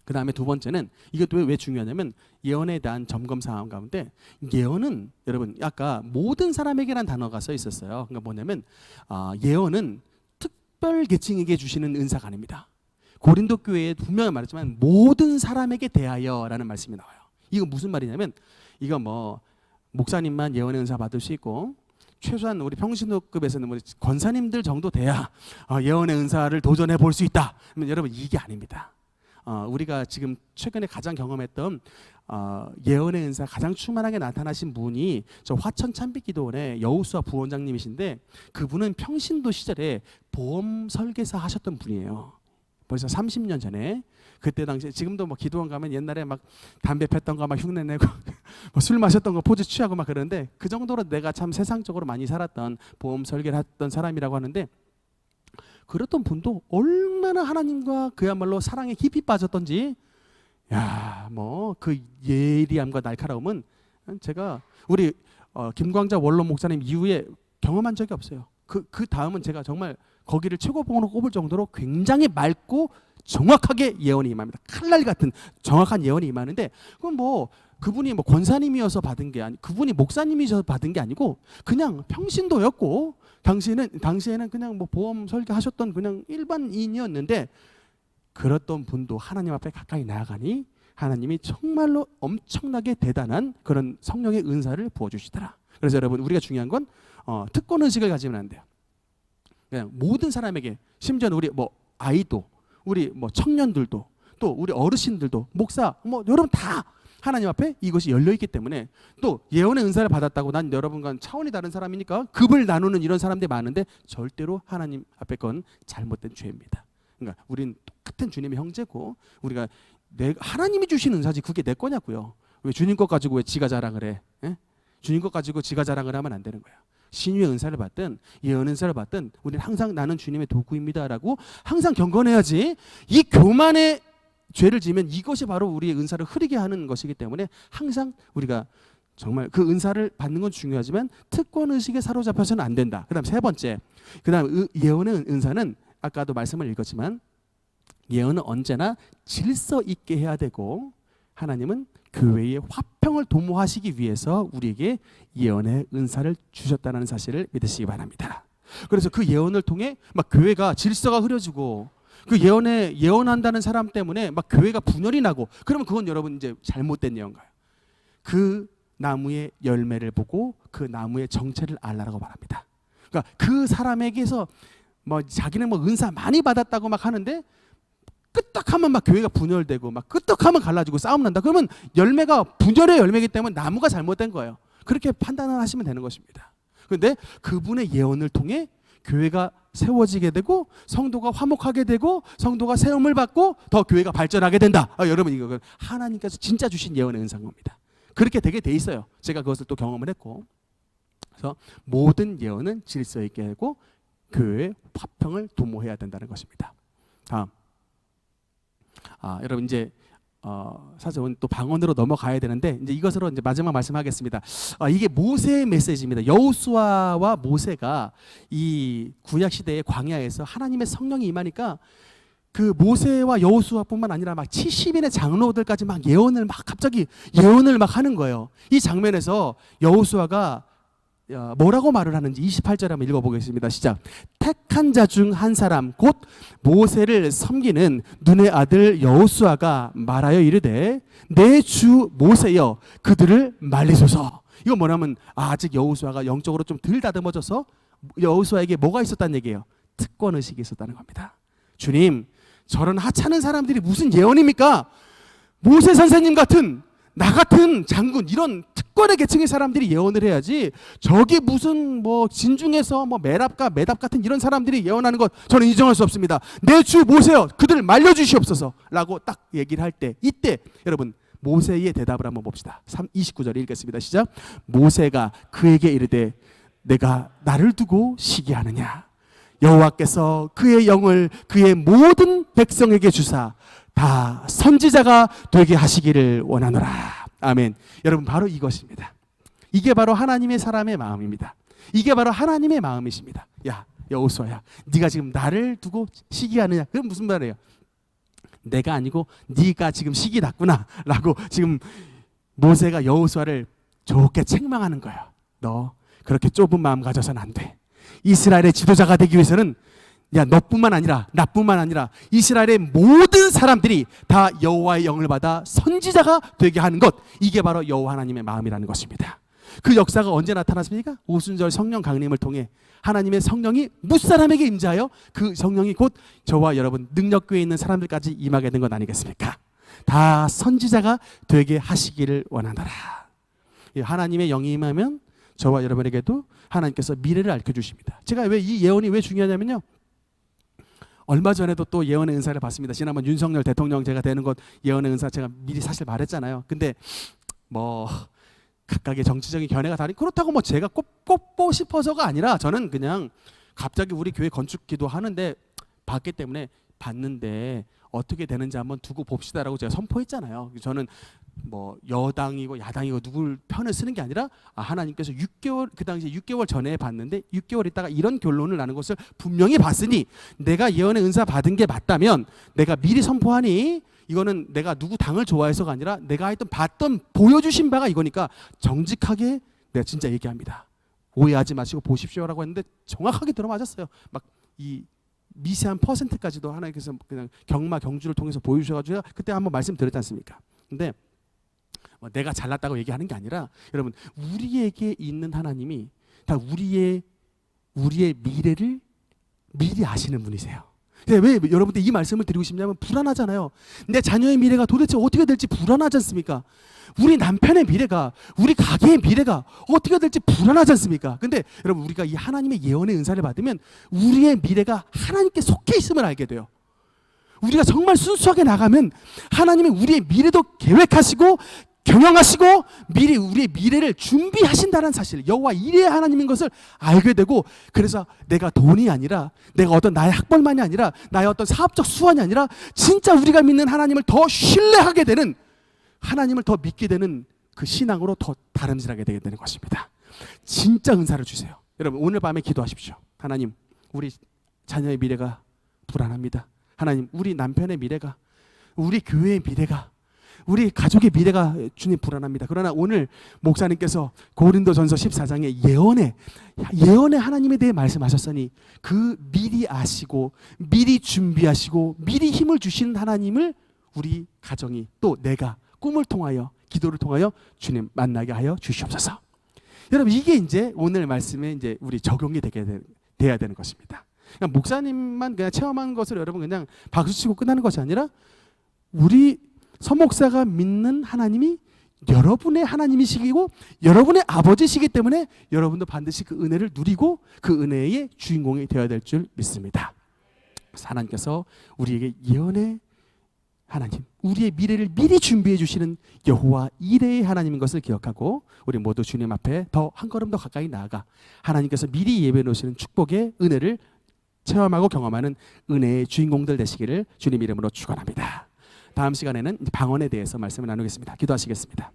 그 다음에 두 번째는 이것도 왜 중요하냐면 예언에 대한 점검 사항 가운데 예언은 여러분 아까 모든 사람에게란 단어가 써 있었어요. 그러니까 뭐냐면 예언은 특별 계층에게 주시는 은사가 아닙니다. 고린도 교회에 분명히 말했지만 모든 사람에게 대하여라는 말씀이 나와요. 이거 무슨 말이냐면 이거 뭐 목사님만 예언의 은사 받을 수 있고 최소한 우리 평신도급에서는 뭐 권사님들 정도 돼야 예언의 은사를 도전해 볼 수 있다. 그러면 여러분 이게 아닙니다. 우리가 지금 최근에 가장 경험했던 예언의 은사 가장 충만하게 나타나신 분이 저 화천 찬빛기도원의 여우수아 부원장님이신데 그분은 평신도 시절에 보험 설계사 하셨던 분이에요. 벌써 30년 전에. 그때 당시에 지금도 뭐 기도원 가면 옛날에 막 담배 폈던 거 막 흉내 내고 뭐 술 마셨던 거 포즈 취하고 막 그러는데 그 정도로 내가 참 세상적으로 많이 살았던 보험 설계를 했던 사람이라고 하는데 그랬던 분도 얼마나 하나님과 그야말로 사랑에 깊이 빠졌던지 뭐 그 예리함과 날카로움은 제가 우리 김광자 원로 목사님 이후에 경험한 적이 없어요. 그 다음은 제가 정말 거기를 최고봉으로 꼽을 정도로 굉장히 맑고 정확하게 예언이 임합니다. 칼날 같은 정확한 예언이 임하는데 그건 뭐 그분이 뭐 권사님이어서 받은 게 아니, 그분이 목사님이셔서 받은 게 아니고 그냥 평신도였고 당시에는 그냥 뭐 보험 설계하셨던 그냥 일반인이었는데 그랬던 분도 하나님 앞에 가까이 나아가니 하나님이 정말로 엄청나게 대단한 그런 성령의 은사를 부어주시더라. 그래서 여러분 우리가 중요한 건 특권 의식을 가지면 안 돼요. 그냥 모든 사람에게, 심지어는 우리 뭐 아이도, 우리 뭐 청년들도, 또 우리 어르신들도, 목사, 뭐 여러분 다 하나님 앞에 이것이 열려 있기 때문에, 또 예언의 은사를 받았다고 난 여러분과 차원이 다른 사람이니까 급을 나누는 이런 사람들이 많은데 절대로 하나님 앞에 건 잘못된 죄입니다. 그러니까 우린 똑같은 주님의 형제고, 우리가 하나님이 주신 은사지 그게 내 거냐고요. 왜 주님 것 가지고 왜 지가 자랑을 해? 예? 주님 것 가지고 지가 자랑을 하면 안 되는 거야. 신유의 은사를 받든 예언 은사를 받든 우리는 항상 나는 주님의 도구입니다라고 항상 경건해야지, 이 교만의 죄를 지으면 이것이 바로 우리의 은사를 흐리게 하는 것이기 때문에 항상 우리가 정말 그 은사를 받는 건 중요하지만 특권 의식에 사로잡혀서는 안 된다. 그다음 세 번째, 그다음 예언의 은사는 아까도 말씀을 읽었지만 예언은 언제나 질서 있게 해야 되고, 하나님은 교회의 화평을 도모하시기 위해서 우리에게 예언의 은사를 주셨다는 사실을 믿으시기 바랍니다. 그래서 그 예언을 통해 막 교회가 질서가 흐려지고, 그 예언한다는 사람 때문에 막 교회가 분열이 나고, 그러면 그건 여러분 이제 잘못된 예언가요. 그 나무의 열매를 보고 그 나무의 정체를 알라라고 말합니다. 그러니까 그 사람에게서 뭐 자기는 뭐 은사 많이 받았다고 막 하는데 끄떡하면 막 교회가 분열되고 막 끄떡하면 갈라지고 싸움 난다. 그러면 열매가 분열의 열매이기 때문에 나무가 잘못된 거예요. 그렇게 판단을 하시면 되는 것입니다. 그런데 그분의 예언을 통해 교회가 세워지게 되고, 성도가 화목하게 되고, 성도가 세움을 받고 더 교회가 발전하게 된다. 여러분 이거 하나님께서 진짜 주신 예언의 은사인 겁니다. 그렇게 되게 돼 있어요. 제가 그것을 또 경험을 했고. 그래서 모든 예언은 질서 있게 하고 교회의 화평을 도모해야 된다는 것입니다. 다음, 여러분 이제 사실 오늘 또 방언으로 넘어가야 되는데, 이제 이것으로 이제 마지막 말씀하겠습니다. 이게 모세의 메시지입니다. 여호수아와 모세가 이 구약 시대의 광야에서 하나님의 성령이 임하니까 그 모세와 여호수아뿐만 아니라 막 70인의 장로들까지 막 갑자기 예언을 막 하는 거예요. 이 장면에서 여호수아가 뭐라고 말을 하는지 28절에 한번 읽어보겠습니다. 시작. 택한 자 중 한 사람 곧 모세를 섬기는 눈의 아들 여호수아가 말하여 이르되 내 주 모세여 그들을 말리소서. 이건 뭐냐면 아직 여호수아가 영적으로 좀 덜 다듬어져서 여호수아에게 뭐가 있었다는 얘기예요? 특권 의식이 있었다는 겁니다. 주님, 저런 하찮은 사람들이 무슨 예언입니까? 모세 선생님 같은, 나 같은 장군, 이런 특권의 계층의 사람들이 예언을 해야지, 저기 무슨 뭐 진중에서 뭐 매답 같은 이런 사람들이 예언하는 것 저는 인정할 수 없습니다. 내 주 모세여 그들을 말려주시옵소서 라고 딱 얘기를 할 때, 이때 여러분 모세의 대답을 한번 봅시다. 29절 읽겠습니다. 시작. 모세가 그에게 이르되 내가 나를 두고 시기하느냐? 여호와께서 그의 영을 그의 모든 백성에게 주사 다 선지자가 되게 하시기를 원하노라. 아멘. 여러분 바로 이것입니다. 이게 바로 하나님의 사람의 마음입니다. 이게 바로 하나님의 마음이십니다. 야 여호수아야, 네가 지금 나를 두고 시기하느냐? 그건 무슨 말이에요? 내가 아니고 네가 지금 시기 났구나 라고 지금 모세가 여호수아를 좋게 책망하는 거예요. 너 그렇게 좁은 마음 가져서는 안 돼. 이스라엘의 지도자가 되기 위해서는 너뿐만 아니라 나뿐만 아니라 이스라엘의 모든 사람들이 다 여호와의 영을 받아 선지자가 되게 하는 것, 이게 바로 여호와 하나님의 마음이라는 것입니다. 그 역사가 언제 나타났습니까? 오순절 성령 강림을 통해 하나님의 성령이 무사람에게 임재하여 그 성령이 곧 저와 여러분 능력교회에 있는 사람들까지 임하게 된 것 아니겠습니까? 다 선지자가 되게 하시기를 원하노라. 하나님의 영이 임하면 저와 여러분에게도 하나님께서 미래를 알려주십니다. 제가 왜 이 예언이 왜 중요하냐면요, 얼마 전에도 또 예언의 은사를 받습니다. 지난번 윤석열 대통령 제가 되는 것 예언의 은사 제가 미리 사실 말했잖아요. 근데 뭐 각각의 정치적인 견해가 다르니 그렇다고 뭐 제가 꼭 뽑고 싶어서가 아니라, 저는 그냥 갑자기 우리 교회 건축 기도 하는데 받기 때문에 받는데 어떻게 되는지 한번 두고 봅시다라고 제가 선포했잖아요. 저는 뭐 여당이고 야당이고 누굴 편을 쓰는 게 아니라 하나님께서 6개월, 그 당시에 6개월 전에 봤는데 6개월 있다가 이런 결론을 나는 것을 분명히 봤으니 내가 예언의 은사 받은 게 맞다면 내가 미리 선포하니, 이거는 내가 누구 당을 좋아해서가 아니라 내가 하여튼 봤던 보여주신 바가 이거니까 정직하게 내가 진짜 얘기합니다. 오해하지 마시고 보십시오라고 했는데 정확하게 들어맞았어요. 막 이 미세한 퍼센트까지도 하나님께서 그냥 경주를 통해서 보여주셔가지고 그때 한번 말씀드렸지 않습니까? 근데 내가 잘났다고 얘기하는 게 아니라 여러분 우리에게 있는 하나님이 다 우리의 미래를 미리 아시는 분이세요. 왜 여러분들 이 말씀을 드리고 싶냐면 불안하잖아요. 내 자녀의 미래가 도대체 어떻게 될지 불안하지 않습니까? 우리 남편의 미래가, 우리 가게의 미래가 어떻게 될지 불안하지 않습니까? 근데 여러분 우리가 이 하나님의 예언의 은사를 받으면 우리의 미래가 하나님께 속해 있음을 알게 돼요. 우리가 정말 순수하게 나가면 하나님이 우리의 미래도 계획하시고 경영하시고 미리 우리의 미래를 준비하신다는 사실, 여호와 이레의 하나님인 것을 알게 되고, 그래서 내가 돈이 아니라 내가 어떤 나의 학벌만이 아니라 나의 어떤 사업적 수완이 아니라 진짜 우리가 믿는 하나님을 더 신뢰하게 되는, 하나님을 더 믿게 되는 그 신앙으로 더 다름질하게 되게 되는 것입니다. 진짜 은사를 주세요. 여러분 오늘 밤에 기도하십시오. 하나님, 우리 자녀의 미래가 불안합니다. 하나님, 우리 남편의 미래가, 우리 교회의 미래가, 우리 가족의 미래가 주님 불안합니다. 그러나 오늘 목사님께서 고린도전서 14장에 예언의 하나님에 대해 말씀하셨으니 그 미리 아시고 미리 준비하시고 미리 힘을 주시는 하나님을 우리 가정이, 또 내가 꿈을 통하여 기도를 통하여 주님 만나게 하여 주시옵소서. 여러분 이게 이제 오늘 말씀에 이제 우리 적용이 돼야 되는 것입니다. 그냥 목사님만 그냥 체험한 것을 여러분 그냥 박수치고 끝나는 것이 아니라 우리 서목사가 믿는 하나님이 여러분의 하나님이시고 여러분의 아버지시기 때문에 여러분도 반드시 그 은혜를 누리고 그 은혜의 주인공이 되어야 될 줄 믿습니다. 그래서 하나님께서 우리에게 예언의 하나님, 우리의 미래를 미리 준비해 주시는 여호와 이레의 하나님인 것을 기억하고 우리 모두 주님 앞에 더 한 걸음 더 가까이 나아가 하나님께서 미리 예배해 놓으시는 축복의 은혜를 체험하고 경험하는 은혜의 주인공들 되시기를 주님 이름으로 축원합니다. 다음 시간에는 방언에 대해서 말씀을 나누겠습니다. 기도하시겠습니다.